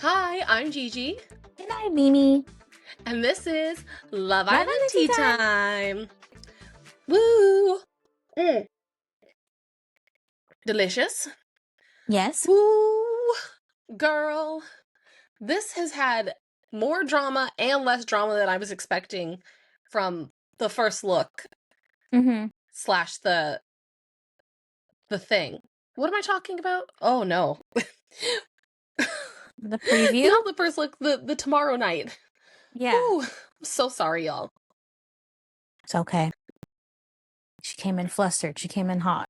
Hi, I'm Gigi, And I'm Mimi. and this is Love Love Island Island Tea Tea Time. Time. Woo! Delicious. Yes. Woo! Girl, this has had more drama and less drama than I was expecting from the first look Mm-hmm. slash the thing. What am I talking about? Oh no. The preview? Not the first look, the tomorrow night. Yeah. Ooh, I'm so sorry, y'all. It's okay. She came in flustered. She came in hot.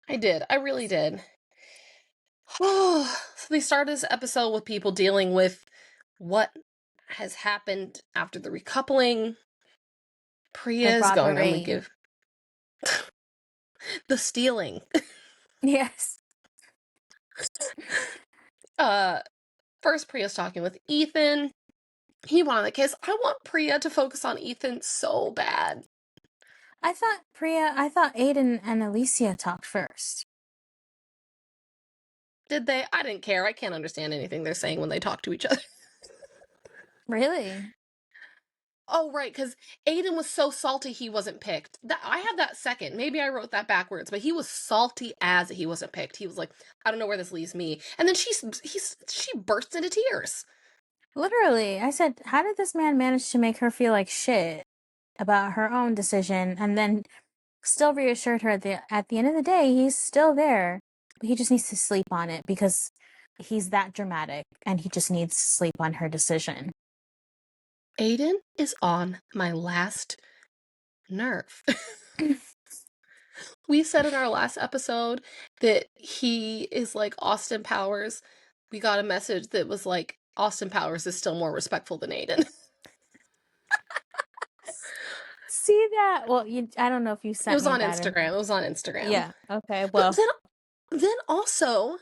I did. I really did. Oh, so they start this episode with people dealing with what has happened after the recoupling. The Priya is going to only robbery. give the stealing. Yes. First Priya's talking with Ethan. He wanted a kiss. I want Priya to focus on Ethan so bad. I thought Aidan and Alicia talked first. Did they? I didn't care. I can't understand anything they're saying when they talk to each other. Really? Oh, right, because Aidan was so salty he wasn't picked. I had that second. Maybe I wrote that backwards, but he was salty as he wasn't picked. He was like, I don't know where this leaves me. And then she burst into tears. Literally. I said, how did this man manage to make her feel like shit about her own decision and then still reassured her that at the end of the day, he's still there. But he just needs to sleep on it because he's that dramatic and he just needs to sleep on her decision. Aidan is on my last nerve. We said in our last episode that he is like Austin Powers. We got a message that was like, Austin Powers is still more respectful than Aidan. See that? Well, I don't know if you It sent was me on that. Instagram. It was on Instagram. Yeah. Okay. But Well, then also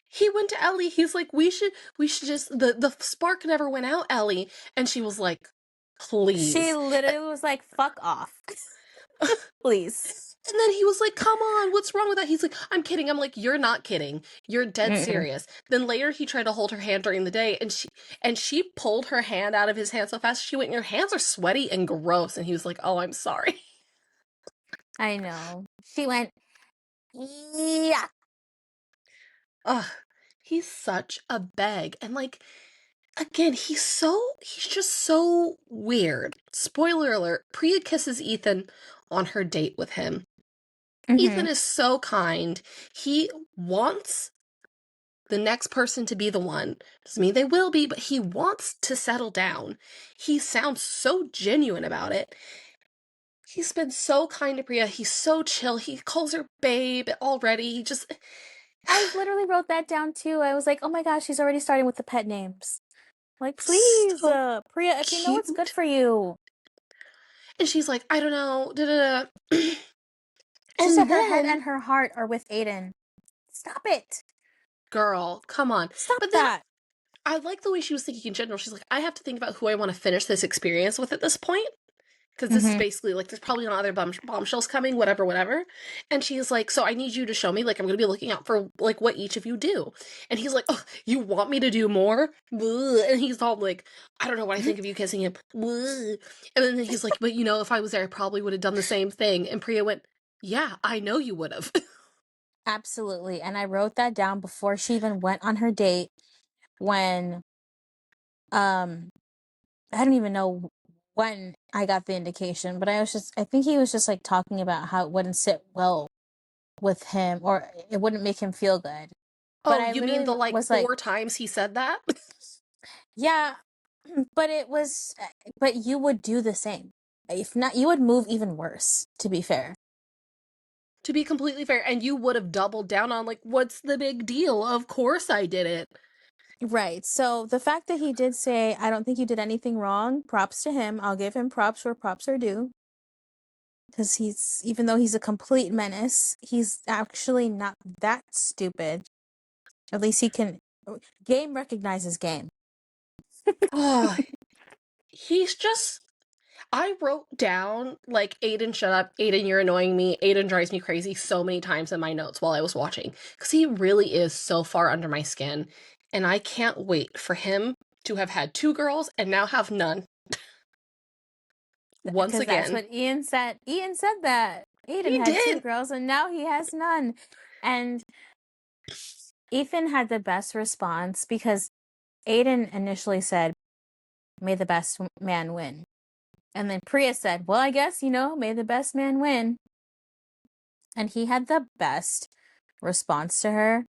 he went to Ellie. He's like, we should just the spark never went out, Ellie. And she was like, please. she literally was like, "Fuck off, please." And then he was like, come on, what's wrong with that? He's like, I'm kidding. I'm like, you're not kidding. You're dead serious. Then later he tried to hold her hand during the day, and she pulled her hand out of his hand so fast she went, your hands are sweaty and gross. And he was like, oh, I'm sorry. I know. She went, yeah. Ugh, he's such a bag. And like, again, he's just so weird. Spoiler alert, Priya kisses Ethan on her date with him. Ethan is so kind. He wants the next person to be the one. Doesn't mean they will be, but he wants to settle down. He sounds so genuine about it. He's been so kind to Priya. He's so chill. He calls her babe already. He just... I literally wrote that down too. I was like, oh my gosh, she's already starting with the pet names. Like, please, so Priya, if you know what's good for you. And she's like, I don't know. Da-da-da. She said her head and her heart are with Aidan. Stop it. Girl, come on. Stop but then that. I like the way she was thinking in general. She's like, I have to think about who I want to finish this experience with at this point. Because this is basically like, there's probably not other bombshells coming, whatever. And she's like, so I need you to show me, like, I'm going to be looking out for, like, what each of you do. And he's like, oh, you want me to do more? And he's all like, I don't know what I think of you kissing him. And then he's like, but you know, if I was there, I probably would have done the same thing. And Priya went, yeah, I know you would have. Absolutely. And I wrote that down before she even went on her date when I don't even know when I got the indication, but I think he was just like talking about how it wouldn't sit well with him or it wouldn't make him feel good. But Oh, I you mean the like was 4 times he said that? yeah, but but you would do the same. If not, you would move even worse, to be fair. To be completely fair, and you would have doubled down on, like, what's the big deal? Of course I did it. Right. So the fact that he did say, I don't think you did anything wrong, props to him. I'll give him props where props are due. Because even though he's a complete menace, he's actually not that stupid. At least game recognizes game. Oh, he's just... I wrote down, like, Aidan, shut up. Aidan, you're annoying me. Aidan drives me crazy so many times in my notes while I was watching. Because he really is so far under my skin. And I can't wait for him to have had 2 girls and now have none. Once Because that's again. what Ian said. Ian said that Aidan He had 2 did. girls and now he has none. And Ethan had the best response because Aidan initially said, "May the best man win." And then Priya said, "Well, I guess, may the best man win." And he had the best response to her.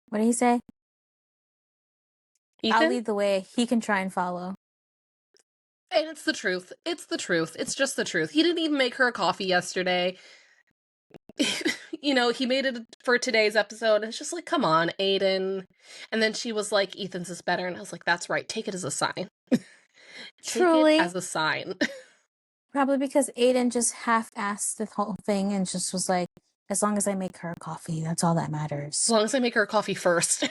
What did he say? "I'll Ethan? lead the way. He can try and follow." And it's the truth. It's the truth. It's just the truth. He didn't even make her a coffee yesterday. He made it for today's episode. And it's just like, come on, Aidan. And then she was like, Ethan's is better. And I was like, that's right. Take it as a sign. Take it Truly. as a sign. Probably because Aidan just half-assed the whole thing and just was like, as long as I make her a coffee, that's all that matters. As long as I make her a coffee first.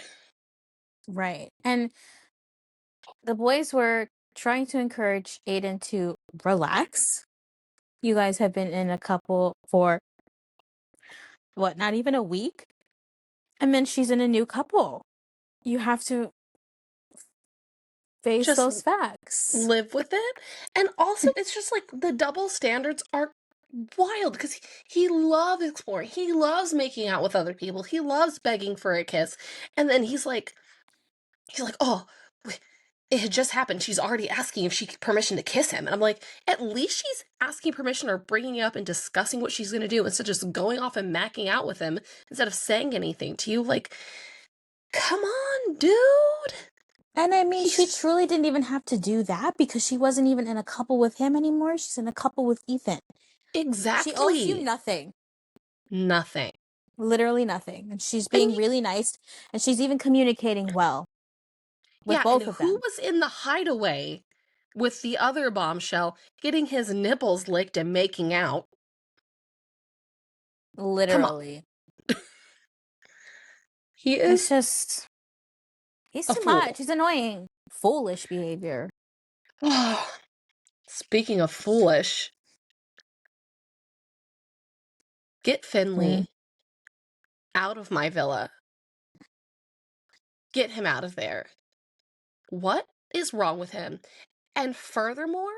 Right. And the boys were trying to encourage Aidan to relax. You guys have been in a couple for, what, not even a week? And then she's in a new couple. You have to face Just those facts. live with it. And also, it's just like the double standards are wild because he loves exploring. He loves making out with other people. He loves begging for a kiss. And then he's like, oh, it had just happened. She's already asking if she permission to kiss him. And I'm like, at least she's asking permission or bringing it up and discussing what she's going to do instead of just going off and macking out with him instead of saying anything to you. Like, come on, dude. And I mean, she He's truly didn't even have to do that because she wasn't even in a couple with him anymore. She's in a couple with Ethan. She owes you exactly nothing. nothing. Literally nothing. And she's And being really nice. And she's even communicating well with yeah, and both of who them. was in the hideaway with the other bombshell getting his nipples licked and making out? Come on. Literally. He It's is just, he's a too much. fool. He's annoying. Foolish behavior. Speaking of foolish, get Mm. Finley out of my villa. Get him out of there. What is wrong with him? And furthermore,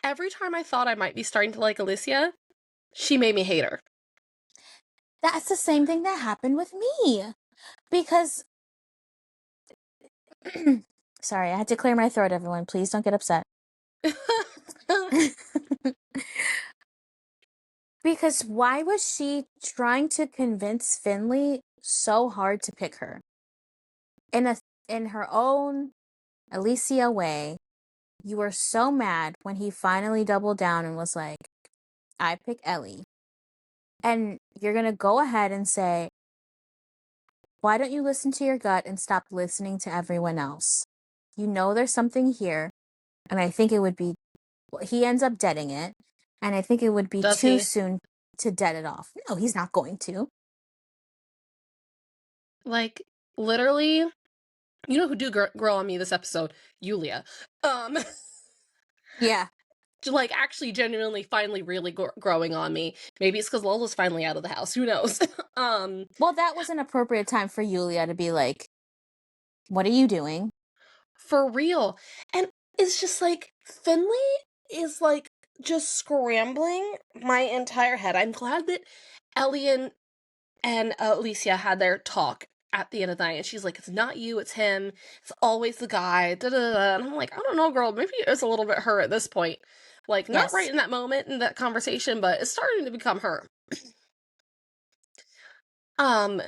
every time I thought I might be starting to like Alicia, she made me hate her. That's the same thing that happened with me. Because, sorry, I had to clear my throat, everyone. Please don't get upset. Because why was she trying to convince Finley so hard to pick her? In her own Alicia way, you were so mad when he finally doubled down and was like, "I pick Ellie." And you're gonna go ahead and say, "Why don't you listen to your gut and stop listening to everyone else? You know there's something here." And I think it would be, he ends up deading it. And I think it would be Does too he? soon to dead it off. No, he's not going to. Like, literally, you know who do grow on me this episode? Yulia. Yeah. Like, actually, genuinely, finally, really growing on me. Maybe it's because Lola's finally out of the house. Who knows? Well, that was an appropriate time for Yulia to be like, "What are you doing?" For real. And it's just like, Finley is like just scrambling my entire head. I'm glad that Ellie and Alicia had their talk at the end of the night, and she's like, it's not you, it's him. It's always the guy. Da, da, da. And I'm like, I don't know, girl. Maybe it's a little bit her at this point. Like, not right Yes. in that moment in that conversation, but it's starting to become her. Um,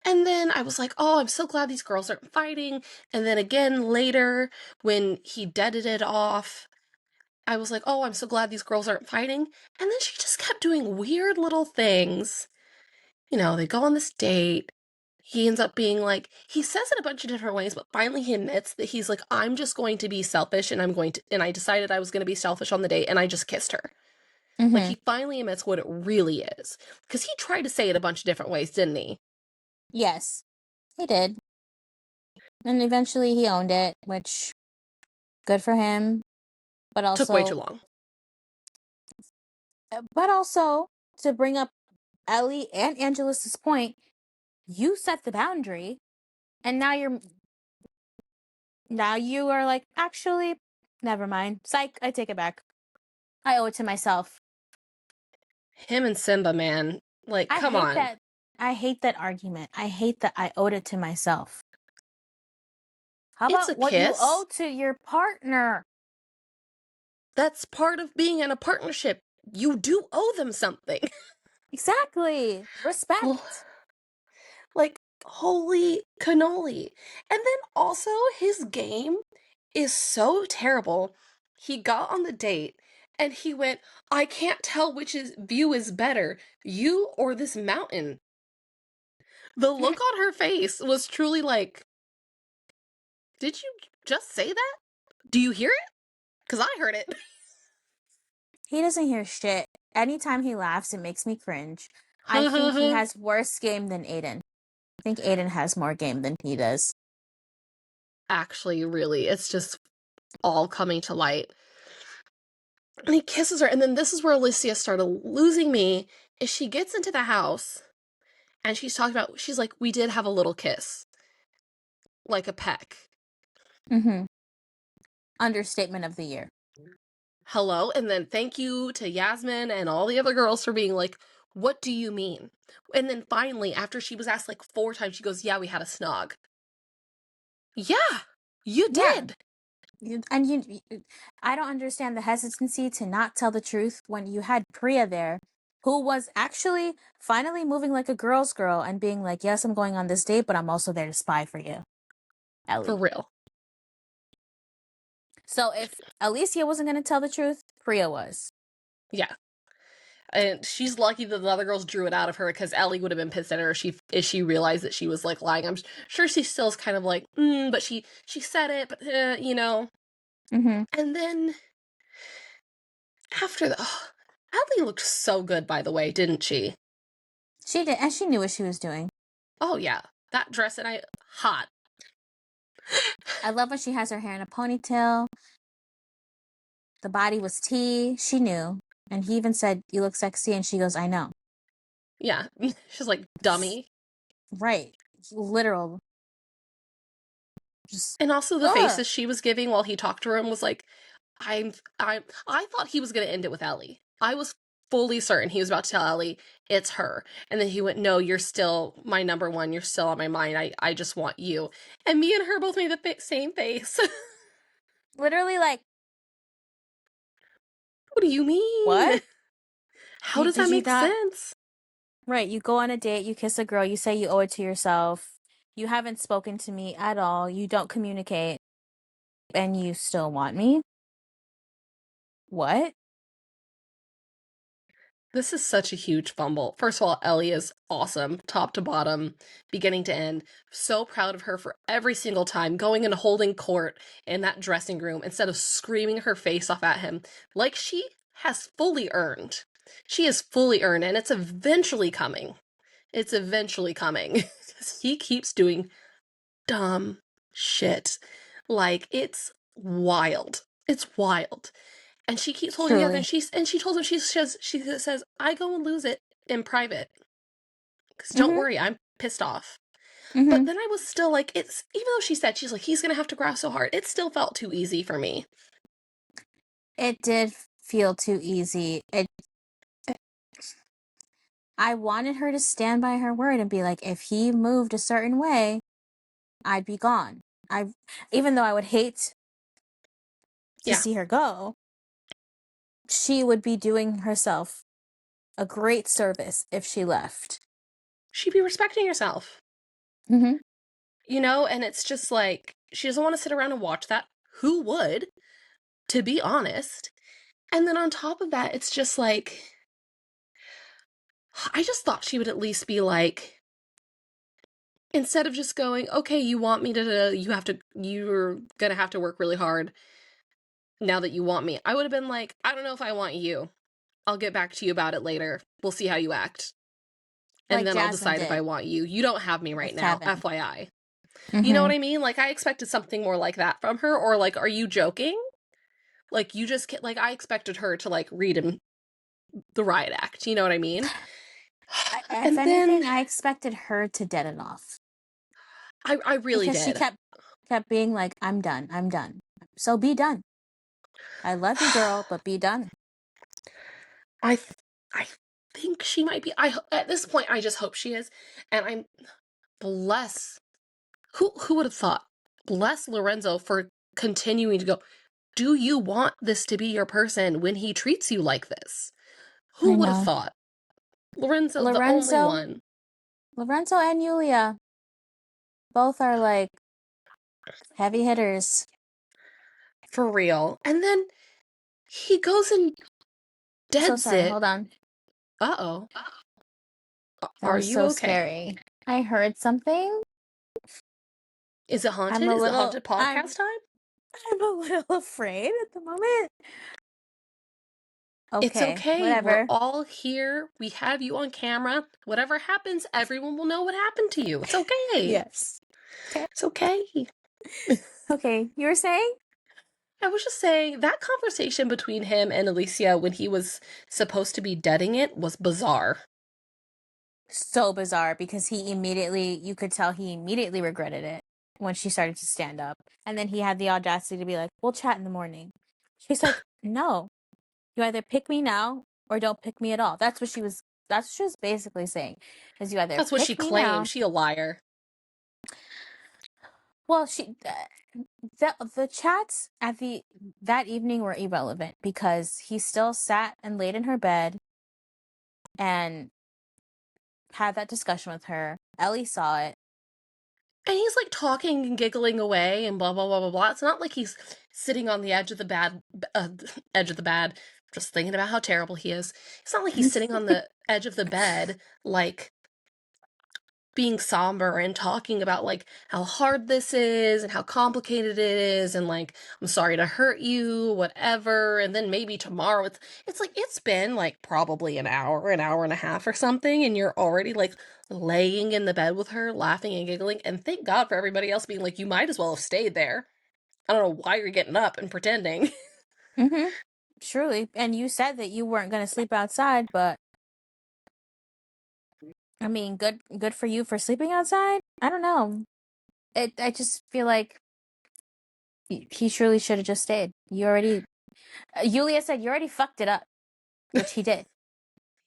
and then I was like, oh, I'm so glad these girls aren't fighting. And then again later, when he deaded it off, I was like, oh, I'm so glad these girls aren't fighting. And then she just kept doing weird little things. They go on this date. He ends up being like, he says it a bunch of different ways, but finally he admits that he's like, I'm just going to be selfish and and I decided I was going to be selfish on the date and I just kissed her. Like, Mm-hmm. he finally admits what it really is. Because he tried to say it a bunch of different ways, didn't he? Yes, he did. And eventually he owned it, which, good for him. But Took way also, too long. but also to bring up Ellie and Angelus's point, you set the boundary And now you are like, actually, never mind. Psych, I take it back. I owe it to myself. Him and Simba, man. Like, I come hate on. that. I hate that argument. I hate that I owed it to myself. How It's a about what you kiss. owe to your partner? That's part of being in a partnership. You do owe them something. Exactly. Oh, Respect. like, holy cannoli. And then also, his game is so terrible. He got on the date and he went, I can't tell which view is better, you or this mountain. The look on her face was truly like, did you just say that? Do you hear it? Because I heard it. He doesn't hear shit. Anytime he laughs, it makes me cringe. I think he has worse game than Aidan. I think Aidan has more game than he does. Actually, really, it's just all coming to light. And he kisses her, and then this is where Alicia started losing me, is she gets into the house, and she's like, we did have a little kiss. Like a peck. Mm-hmm. Understatement of the year. Hello? And then thank you to Yasmin and all the other girls for being like, what do you mean? And then finally, after she was asked like 4 times, she goes, yeah, we had a snog. Yeah, you Yeah. did. I don't understand the hesitancy to not tell the truth when you had Priya there, who was actually finally moving like a girl's girl and being like, yes, I'm going on this date, but I'm also there to spy for you, For Ellie. real. So if Alicia wasn't going to tell the truth, Priya was. Yeah. And she's lucky that the other girls drew it out of her because Ellie would have been pissed at her if she realized that she was like lying. I'm sure she still is kind of like, but she said it, but you know. Mm-hmm. And then after Ellie looked so good, by the way, didn't she? She did, and she knew what she was doing. Oh yeah, that dress and hot. I love when she has her hair in a ponytail. The body was tea. She knew. And he even said, you look sexy. And she goes, I know. Yeah, she's like dummy. Right. Literal. Just, And also the ugh. faces she was giving while he talked to her and was like, I thought he was gonna end it with Ellie. I was fully certain he was about to tell Ellie it's her. And then he went, no, you're still my number one. You're still on my mind. I just want you. And me and her both made the same face. Literally, like, What do you mean? what? How does Did that you make not? sense? Right. You go on a date, you kiss a girl, you say you owe it to yourself. You haven't spoken to me at all. You don't communicate. And you still want me? What? This is such a huge fumble. First of all, Ellie is awesome, top to bottom, beginning to end. So proud of her for every single time going and holding court in that dressing room instead of screaming her face off at him like she has fully earned. She is fully earned, and it's eventually coming. It's eventually coming. He keeps doing dumb shit. Like, it's wild. It's wild. And she keeps holding together, Truly. and she told him she says I go and lose it in private because don't Mm-hmm. worry, I'm pissed off. But Mm-hmm. then I was still like, it's even though she said she's like he's gonna have to grasp so hard, it still felt too easy for me. It did feel too easy. I wanted her to stand by her word and be like, if he moved a certain way, I'd be gone. Even though I would hate to Yeah, see her go, she would be doing herself a great service if she left. she'd be respecting herself, Mm-hmm. you know. And it's just like she doesn't want to sit around and watch that. Who would, to be honest? And then on top of that, it's just like I just thought she would at least be like, instead of just going, okay, you want me to, you're gonna have to work really hard now that you want me. I would have been like, I don't know if I want you. I'll get back to you about it later. We'll see how you act. And Like then I'll Jasmine decide if I did want you. You don't have me right with now, Kevin. FYI. You know Mm-hmm. what I mean? Like, I expected something more like that from her, or like, are you joking? Like, you just like, I expected her to like read him the riot act. You know what I mean? If And then anything, I expected her to dead it off. I really because she did. kept being like, I'm done. I'm done. So be done. I love you, girl, but be done. I think she might be. At this point, I just hope she is, and I'm bless. Who would have thought? Bless Lorenzo for continuing to go. Do you want this to be your person when he treats you like this? Who I would have know. thought? Lorenzo, the only Lorenzo, one. Lorenzo and Yulia both are like heavy hitters. For real. And then he goes and So deads sorry. it. Hold on. Uh-oh. That Are was you so okay? scary. I heard something. Is it I'm haunted? a Is it little haunted podcast time? I'm a little afraid at the moment. It's Okay, okay. We're whatever. all here. We have you on camera. Whatever happens, everyone will know what happened to you. It's okay. Yes. Okay. It's okay. Okay, you were saying? I was just saying that conversation between him and Alicia when he was supposed to be deading it was bizarre. So bizarre because you could tell he immediately regretted it when she started to stand up. And then he had the audacity to be like, we'll chat in the morning. She's like, no, you either pick me now or don't pick me at all. That's what she was basically saying. Is you either That's what she pick me claimed. now. She a liar. Well, the chats at the that evening were irrelevant because he still sat and laid in her bed and had that discussion with her. Ellie saw it. And he's like talking and giggling away and blah blah blah blah blah. It's not like he's sitting on the edge of the edge of the bed, just thinking about how terrible he is. It's not like he's sitting on the edge of the bed, like being somber and talking about like how hard this is and how complicated it is and like I'm sorry to hurt you, whatever. And then maybe tomorrow it's like it's been like probably an hour and a half or something, and you're already like laying in the bed with her, laughing and giggling. And thank God for everybody else being like, you might as well have stayed there. I don't know why you're getting up and pretending. Mm-hmm. Surely. And you said that you weren't going to sleep outside, but I mean, good for you for sleeping outside. I don't know. I just feel like he surely should have just stayed. Yulia said you already fucked it up, which he did.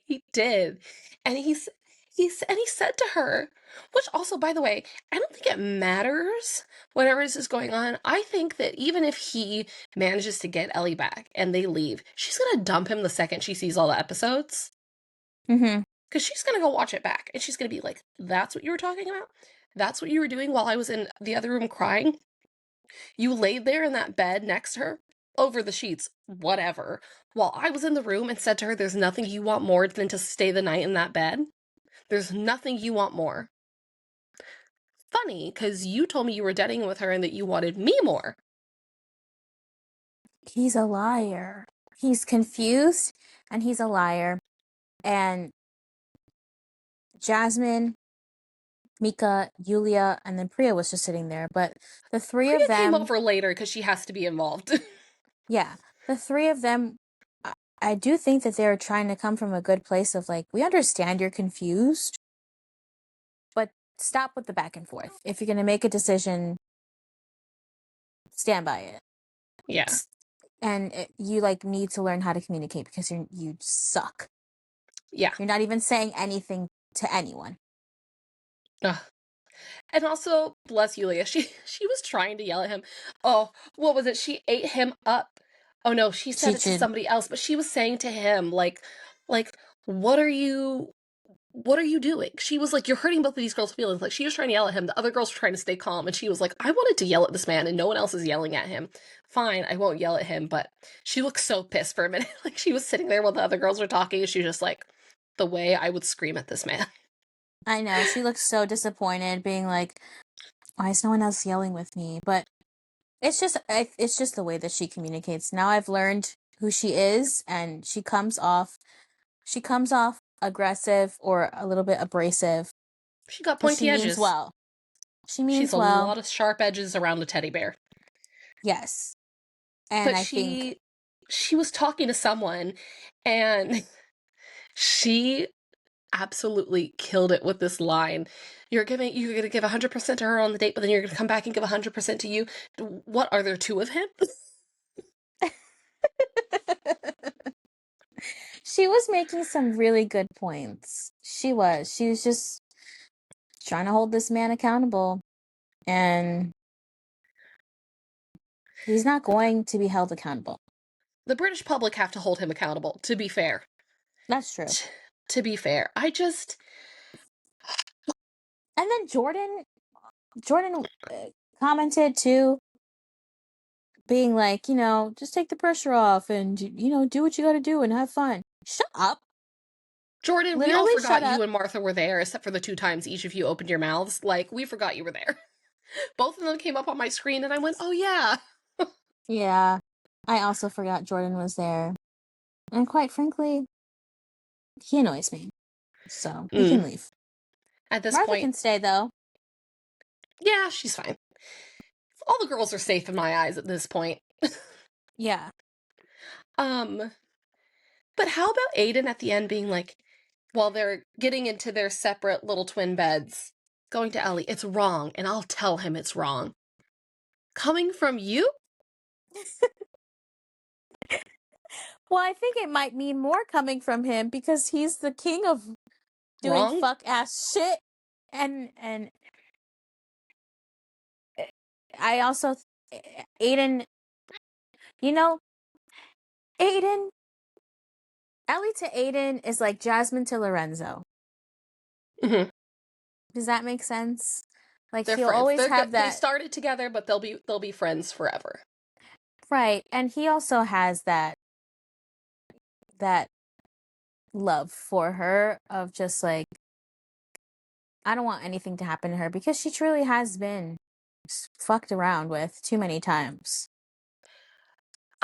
He did. And he said to her, which also, by the way, I don't think it matters whatever is going on. I think that even if he manages to get Ellie back and they leave, she's gonna dump him the second she sees all the episodes. Mm-hmm. Because she's gonna go watch it back and she's gonna be like, that's what you were talking about? That's what you were doing while I was in the other room crying? You laid there in that bed next to her, over the sheets, whatever, while I was in the room and said to her, there's nothing you want more than to stay the night in that bed? There's nothing you want more. Funny, because you told me you were dating with her and that you wanted me more. He's a liar. He's confused and he's a liar. And Jasmine, Mika, Yulia, and then Priya was just sitting there. But the three of Priya came them, over later because she has to be involved. yeah, the three of them, I do think that they're trying to come from a good place of like, we understand you're confused, but stop with the back and forth. If you're going to make a decision, stand by it. Yeah. And you like need to learn how to communicate because you suck. Yeah. You're not even saying anything to anyone. Ugh. And also, bless Yulia, she was trying to yell at him. Oh, what was it? She ate him up. Oh no, she said it to Cheated. somebody else, but she was saying to him, like, what are you doing? She was like, you're hurting both of these girls' feelings. Like, she was trying to yell at him. The other girls were trying to stay calm. And she was like, I wanted to yell at this man and no one else is yelling at him. Fine, I won't yell at him. But she looked so pissed for a minute. Like, she was sitting there while the other girls were talking. And she was just like, the way I would scream at this man. I know. She looks so disappointed, being like, why is no one else yelling with me? But it's just the way that she communicates. Now I've learned who she is, and she comes off aggressive or a little bit abrasive, She got but she pointy means edges. well. She She's means a well. lot of sharp edges around a teddy bear. Yes. And But I think she was talking to someone and she absolutely killed it with this line. You're going to give 100% to her on the date, but then you're going to come back and give 100% to you. What, are there two of him? She was making some really good points. She was. She was just trying to hold this man accountable. And he's not going to be held accountable. The British public have to hold him accountable, to be fair. That's true. To be fair. And then Jordan commented too, being like, just take the pressure off and, do what you got to do and have fun. Shut up. Jordan, we all Literally shut forgot you up. and Martha were there, except for the 2 times each of you opened your mouths. Like, we forgot you were there. Both of them came up on my screen, and I went, oh, yeah. Yeah. I also forgot Jordan was there. And quite frankly, he annoys me. So he can leave. At this Martha point, can stay, though. yeah, she's fine. All the girls are safe in my eyes at this point. Yeah. But how about Aidan at the end being like, while they're getting into their separate little twin beds, going to Ellie, it's wrong, and I'll tell him it's wrong. Coming from you? Well, I think it might mean more coming from him because he's the king of doing Wrong? fuck ass shit. And I also Aidan, you know, Aidan Ellie to Aidan is like Jasmine to Lorenzo. Mm-hmm. Does that make sense? Like They're he'll friends. always have They that, started together, but they'll be friends forever. right, and he also has that love for her of just like, I don't want anything to happen to her because she truly has been fucked around with too many times.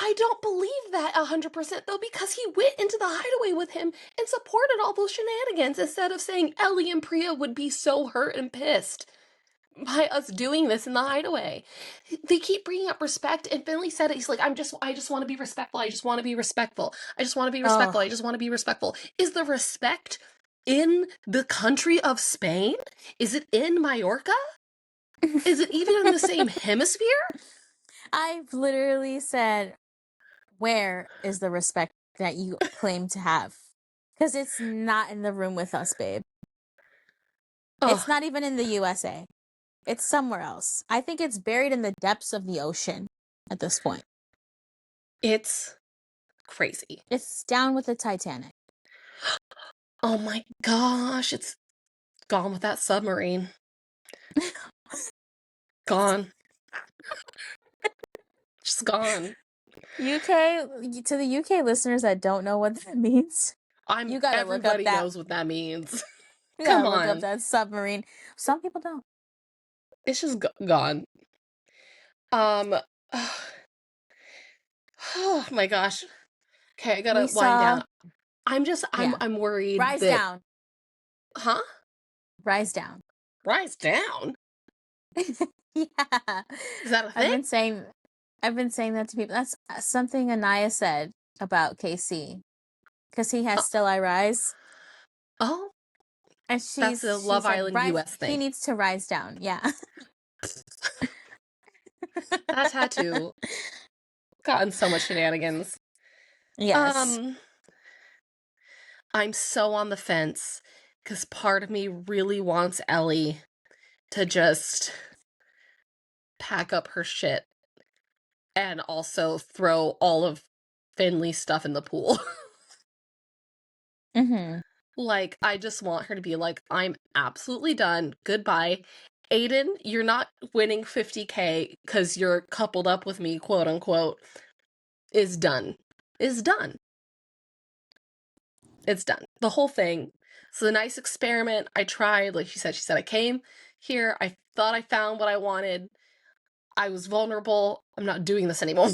I don't believe that 100% though, because he went into the hideaway with him and supported all those shenanigans instead of saying Ellie and Priya would be so hurt and pissed by us doing this in the hideaway. They keep bringing up respect, and Finley said it. He's like, I just want to be respectful. I just want to be respectful. I just want to be respectful. I Oh, just want to be respectful. Is the respect in the country of Spain? Is it in Mallorca? Is it even in the same hemisphere? I've literally said, where is the respect that you claim to have? Because it's not in the room with us, babe. Oh, It's not even in the USA. It's somewhere else. I think it's buried in the depths of the ocean at this point. it's crazy. It's down with the Titanic. Oh my gosh, it's gone with that submarine. Gone. Just gone. UK, to the UK listeners that don't know what that means, you gotta look up Everybody that. knows what that means. You Come gotta look up on. that submarine. Some people don't. It's just gone. Um oh my gosh. Okay, I We gotta wind saw, down. yeah, I'm worried rise that, down, huh? rise down. Rise down? Yeah, Is that a I've thing? been saying, I've been saying that to people. That's something Anaya said about KC because he has Huh. Still I Rise, Oh, and that's a she Love said Island rise. US He thing. needs to rise down. Yeah. That tattoo gotten so much shenanigans. Yes. Um, I'm so on the fence because part of me really wants Ellie to just pack up her shit and also throw all of Finley's stuff in the pool. Mm-hmm. Like, I just want her to be like, I'm absolutely done. Goodbye. Aidan, you're not winning 50K because you're coupled up with me, quote unquote, is done. Is done. It's done. The whole thing. It's a nice experiment. I tried. Like she said, I came here. I thought I found what I wanted. I was vulnerable. I'm not doing this anymore.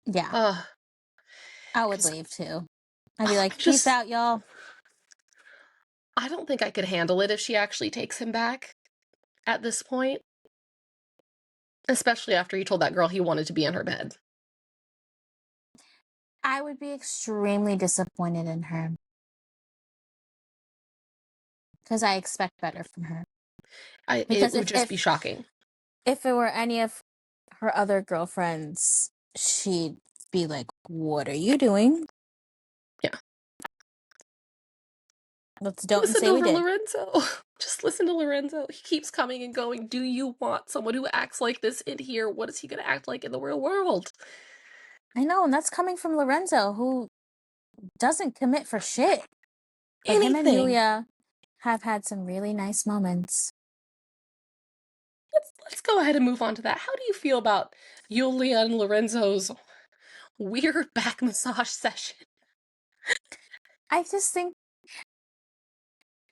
Yeah. Uh, I would because leave too. I'd be I like, peace just, out, y'all. I don't think I could handle it if she actually takes him back at this point. Especially after he told that girl he wanted to be in her bed. I would be extremely disappointed in her. because I expect better from her. It Because would just be shocking. if it were any of her other girlfriends, she'd be like, "What are you doing? Yeah. Let's don't Listen say to we did." Lorenzo. Just listen to Lorenzo. He keeps coming and going. Do you want someone who acts like this in here? What is he going to act like in the real world? I know, and that's coming from Lorenzo, who doesn't commit for shit. But him and Anything. Yulia have had some really nice moments. Let's go ahead and move on to that. How do you feel about Yulia and Lorenzo's weird back massage session? I just think,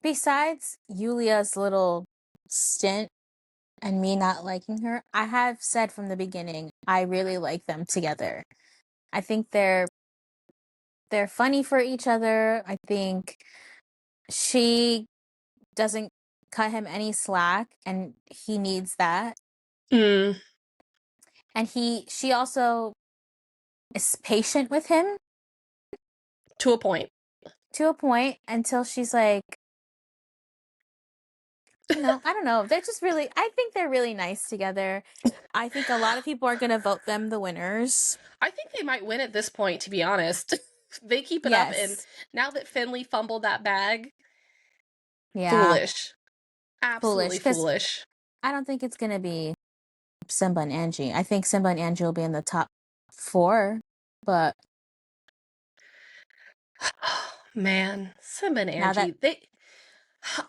besides Yulia's little stint and me not liking her, I have said from the beginning I really like them together. I think they're funny for each other. I think she doesn't cut him any slack, and he needs that. Mm, And she also is patient with him to a point. to a point until she's like, I don't know. They're just really, I think they're really nice together. I think a lot of people are going to vote them the winners. I think they might win at this point, to be honest. They keep it up, and Yes. now that Finley fumbled that bag, Yeah. foolish. Foolish. Absolutely Because foolish. I don't think it's going to be Simba and Angie. I think Simba and Angie will be in the top 4. But Man, Simba and now that, Angie,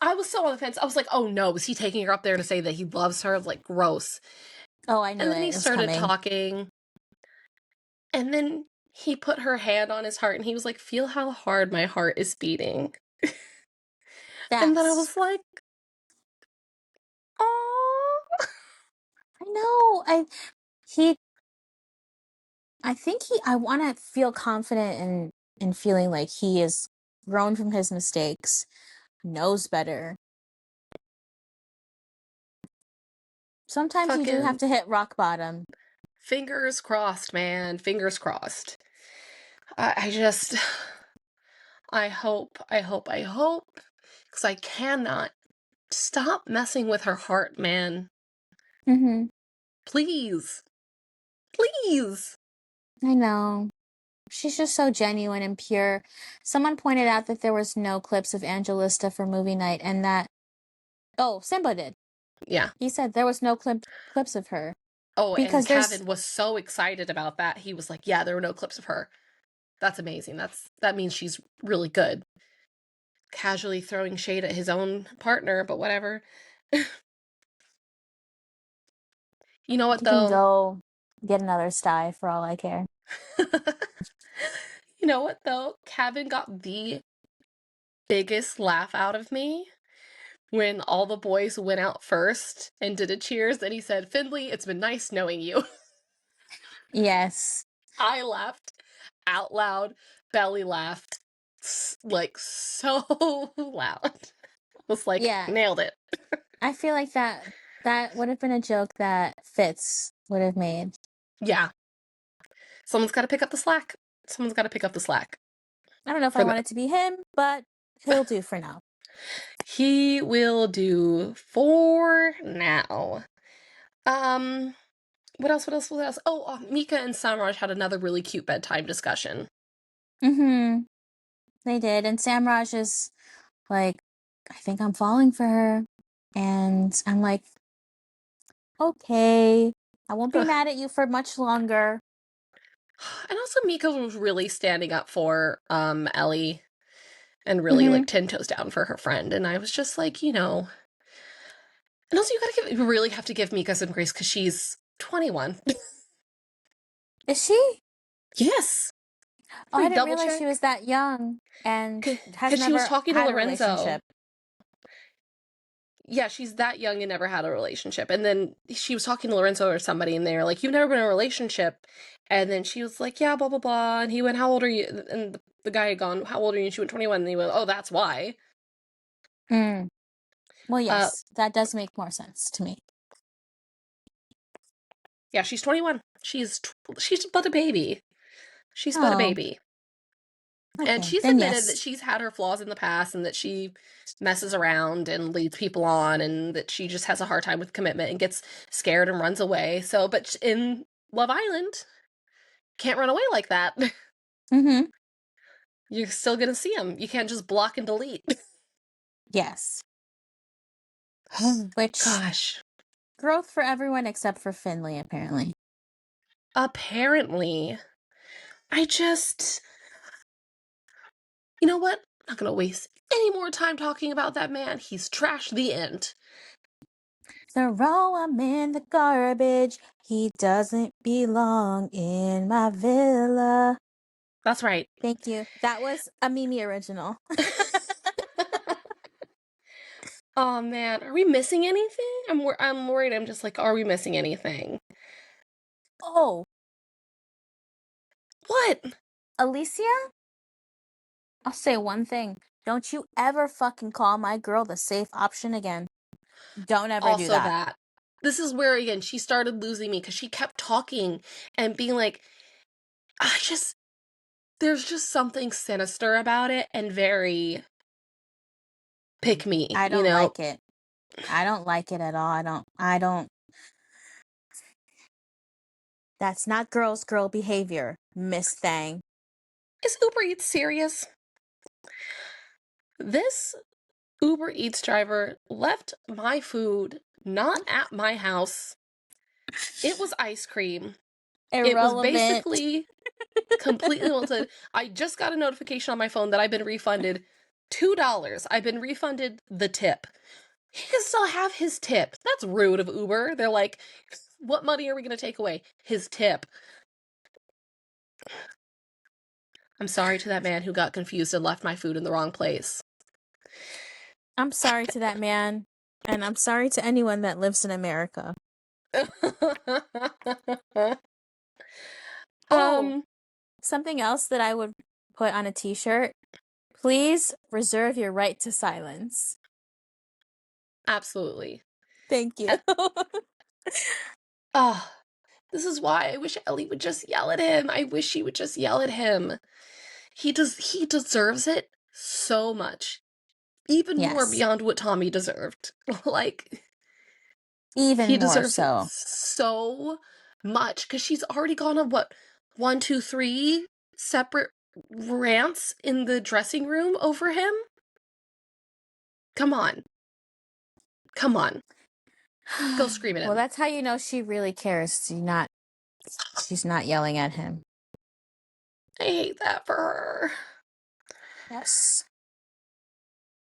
I was so on the fence. I was like, oh no, was he taking her up there to say that he loves her? Like, gross. oh, I knew And then he it was started coming. talking, and then he put her hand on his heart, and he was like, feel how hard my heart is beating. And then I That's, was like, oh. I know. He, I think I want to feel confident in feeling like he is grown from his mistakes, knows better. Sometimes you do have Fucking to hit rock bottom. fingers crossed, man. Fingers crossed. I just, I hope, because I cannot stop messing with her heart, man. Mm-hmm. Please, please. I know. She's just so genuine and pure. Someone pointed out that there was no clips of Angelista for movie night, and that, oh, Simba did. Yeah. He said there was no clips of her Oh, and because there's Kevin was so excited about that. He was like, yeah, there were no clips of her. That's amazing. That means she's really good. Casually throwing shade at his own partner, but whatever. You know what he can though? go get another sty for all I care. You know what though? Kevin got the biggest laugh out of me when all the boys went out first and did a cheers, and he said, Finley, it's been nice knowing you. Yes. I laughed out loud, belly laughed like so loud. I was like, Yeah. nailed it. I feel like that would have been a joke that Fitz would have made. Yeah. Someone's got to pick up the slack. Someone's got to pick up the slack I don't know if I for want that. it to be him, but he'll do for now. He will do for now. Um, what else? What else? What else? Oh, Mika and Samraj had another really cute bedtime discussion. Mm-hmm. They did. And Samraj is like, I think I'm falling for her. And I'm like, okay, I won't be mad at you for much longer. And also Mika was really standing up for Ellie and really Mm-hmm. like 10 toes down for her friend. And I was just like, and also you really have to give Mika some grace because she's 21. Is she? Yes. Oh, Let I me didn't double realize she check. was that young and has Because she was never talking to had a Lorenzo. relationship. Yeah, she's that young and never had a relationship. And then she was talking to Lorenzo or somebody, and they were like, you've never been in a relationship. And then she was like, yeah, blah, blah, blah. And he went, how old are you? And the guy had gone, how old are you? And she went, 21. And he went, oh, that's why. Mm. Well, Uh, yes, that does make more sense to me. yeah, she's 21. She's but a baby. She's but a Oh, baby. And Okay, she's then admitted that yes. she's had her flaws in the past and that she messes around and leads people on and that she just has a hard time with commitment and gets scared and runs away. So, but in Love Island, can't run away like that. Mm-hmm. You're still gonna see them. You can't just block and delete. Yes. Oh, Which gosh. growth for everyone except for Finley, apparently. Apparently, I just. You know what? I'm not gonna waste any more time talking about that man. He's trash. The end. Throw him in the garbage. He doesn't belong in my villa. That's right. Thank you. That was a Mimi original. Oh man, are we missing anything? I'm worried. I'm just like, are we missing anything? Oh, What? Alicia? I'll say one thing. Don't you ever fucking call my girl the safe option again. Don't ever do Also that. that. This is where again she started losing me because she kept talking and being like, I just there's just something sinister about it and very pick me, I you don't know. like it. I don't like it at all. I don't. That's not girl behavior, Miss Thang. Is Uber Eats serious? This Uber Eats driver left my food not at my house. It was ice cream. It was Irrelevant. basically completely melted. I just got a notification on my phone that I've been refunded $2. I've been refunded the tip. He can still have his tip. That's rude of Uber. They're like, what money are we going to take away? His tip. I'm sorry to that man who got confused and left my food in the wrong place. I'm sorry to that man, and I'm sorry to anyone that lives in America. Oh, um, something else that I would put on a t-shirt. Please reserve your right to silence. absolutely. Thank you. And, oh, this is why I wish Ellie would just yell at him. I wish she would just yell at him. He deserves it so much. Even more Yes, beyond what Tommy deserved. Like even he more deserves it so. so much because she's already gone on what 1, 2, 3 separate rants in the dressing room over him. Come on, come on, go scream at Well, him. that's how you know she really cares. She's not yelling at him. I hate that for her. Yes.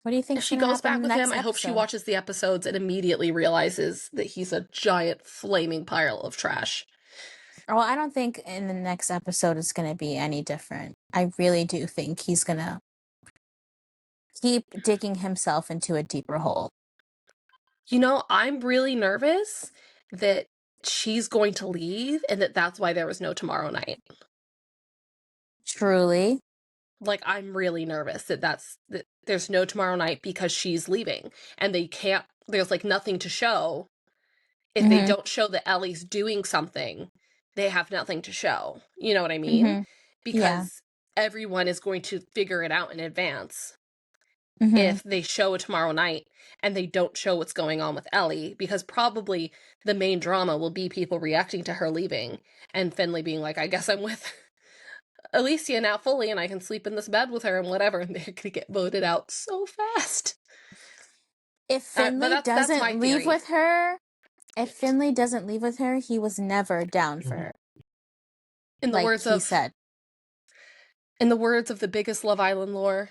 What do you If think's she gonna goes happen in back the with him, next I hope she episode? watches the episodes and immediately realizes that he's a giant flaming pile of trash. Well, I don't think in the next episode it's gonna be any different. I really do think he's gonna keep digging himself into a deeper hole. You know, I'm really nervous that she's going to leave and that's why there was no tomorrow night. Truly. Like I'm really nervous that there's no tomorrow night because she's leaving and they can't there's like nothing to show. If they Mm-hmm. don't show that Ellie's doing something, they have nothing to show. You know what I mean? Mm-hmm. Yeah. Because everyone is going to figure it out in advance Mm-hmm. if they show a tomorrow night and they don't show what's going on with Ellie, because probably the main drama will be people reacting to her leaving and Finley being like, I guess I'm with Alicia now fully and I can sleep in this bed with her and whatever, and they're gonna get voted out so fast. If But Finley that's my doesn't leave theory. with her, if Finley doesn't leave with her, he was never down for her. In the Like words he of said. in the words of the biggest Love Island lore,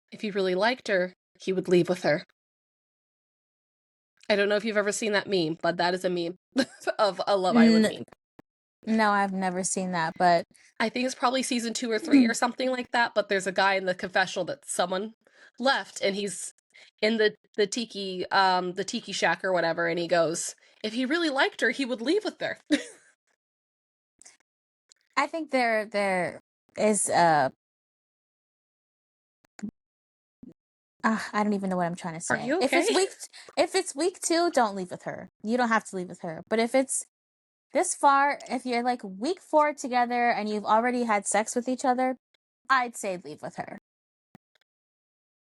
if he really liked her, he would leave with her. I don't know if you've ever seen that meme, but that is a meme of a Love Island N- meme. no, I've never seen that, but I think it's probably season 2 or 3 or something like that, but there's a guy in the confessional that someone left and he's in the tiki shack or whatever, and he goes, if he really liked her, he would leave with her. I think there is I don't even know what I'm trying to Are say. you okay? If it's week 2, don't leave with her. You don't have to leave with her. But if it's this far, if you're like week 4 together and you've already had sex with each other, I'd say leave with her.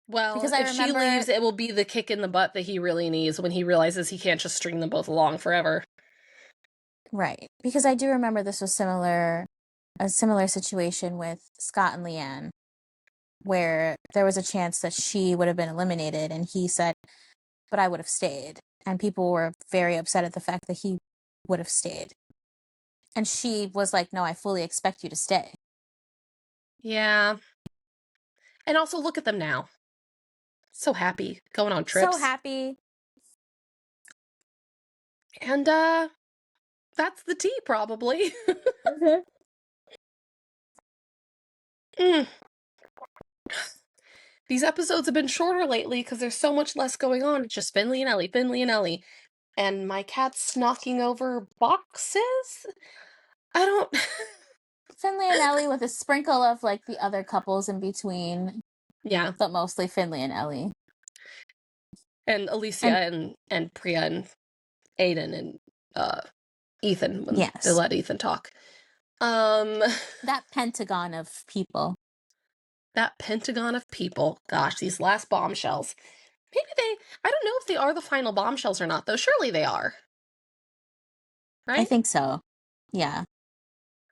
Well, Because I if she remember, leaves, it will be the kick in the butt that he really needs when he realizes he can't just string them both along forever. right, because I do remember this was a similar situation with Scott and Leanne, where there was a chance that she would have been eliminated, and he said, but I would have stayed. And people were very upset at the fact that he would have stayed. And she was like, no, I fully expect you to stay. Yeah. And also look at them now. So happy, going on So trips. happy. And that's the tea probably. Mm-hmm. Mm. These episodes have been shorter lately because there's so much less going on. It's just Finley and Ellie, Finley and Ellie. And my cat's knocking over boxes? I don't. Finley and Ellie with a sprinkle of like the other couples in between, Yeah. but mostly Finley and Ellie. And Alicia And and Priya and Aidan and Ethan when they yes, let Ethan talk. Um that pentagon of people. that pentagon of people. Gosh, these last bombshells. Maybe I don't know if they are the final bombshells or not, though. Surely they are. I Right? think so. Yeah.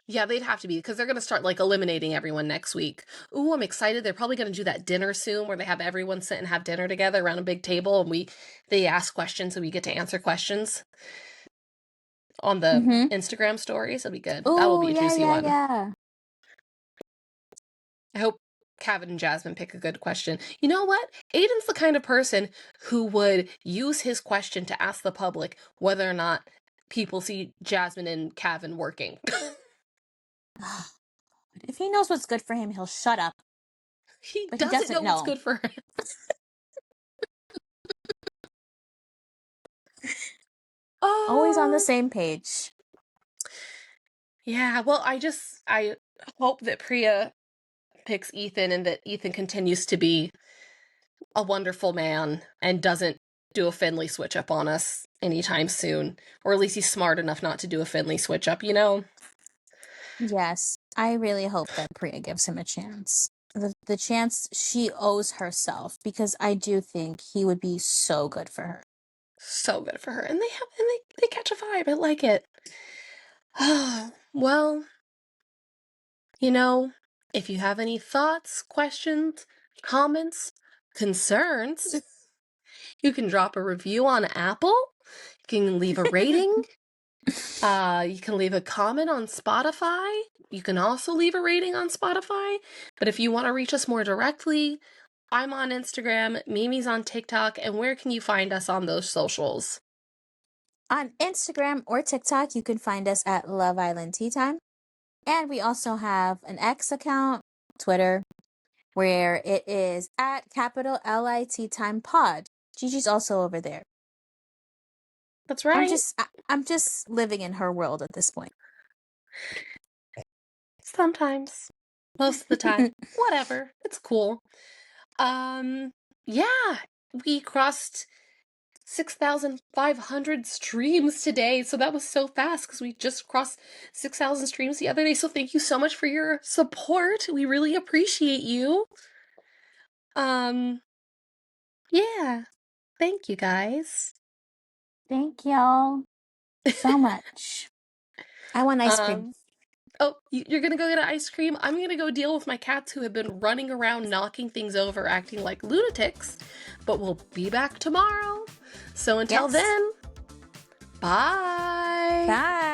Yeah, they'd have to be because they're going to start like eliminating everyone next week. Ooh, I'm excited. They're probably going to do that dinner soon where they have everyone sit and have dinner together around a big table and they ask questions and we get to answer questions on the Mm-hmm. Instagram stories. It'll be good. That will Oh, be a yeah, juicy yeah, one. yeah. I hope Kevin and Jasmine pick a good question. You know what? Aiden's the kind of person who would use his question to ask the public whether or not people see Jasmine and Kevin working. If he knows what's good for him, he'll shut up. He But he doesn't doesn't know what's know. good for him. Always on the Oh, same page. yeah. Well, I hope that Priya picks Ethan and that Ethan continues to be a wonderful man and doesn't do a Finley switch up on us anytime soon. Or at least he's smart enough not to do a Finley switch up, you know? Yes, I really hope that Priya gives him a chance. The chance she owes herself, because I do think he would be so good for her. So good for her. And they catch a vibe. I like it. Well, you know, if you have any thoughts, questions, comments, concerns, you can drop a review on Apple. You can leave a rating. You can leave a comment on Spotify. You can also leave a rating on Spotify. But if you want to reach us more directly, I'm on Instagram, Mimi's on TikTok, and where can you find us on those socials? On Instagram or TikTok, you can find us at Love Island Tea Time. And we also have an X account, Twitter, where it is at capital LIT Time Pod. Gigi's also over there. That's right. I'm just living in her world at this point. Sometimes. Most of the time. Whatever. It's cool. Yeah, we crossed 6,500 streams today. So that was so fast because we just crossed 6,000 streams the other day. So thank you so much for your support. We really appreciate you. Um, yeah. Thank you guys. Thank y'all so much. I want ice cream. Um, oh, you're gonna go get an ice cream? I'm gonna go deal with my cats who have been running around knocking things over, acting like lunatics. But we'll be back tomorrow. So until Yes. then, bye. Bye.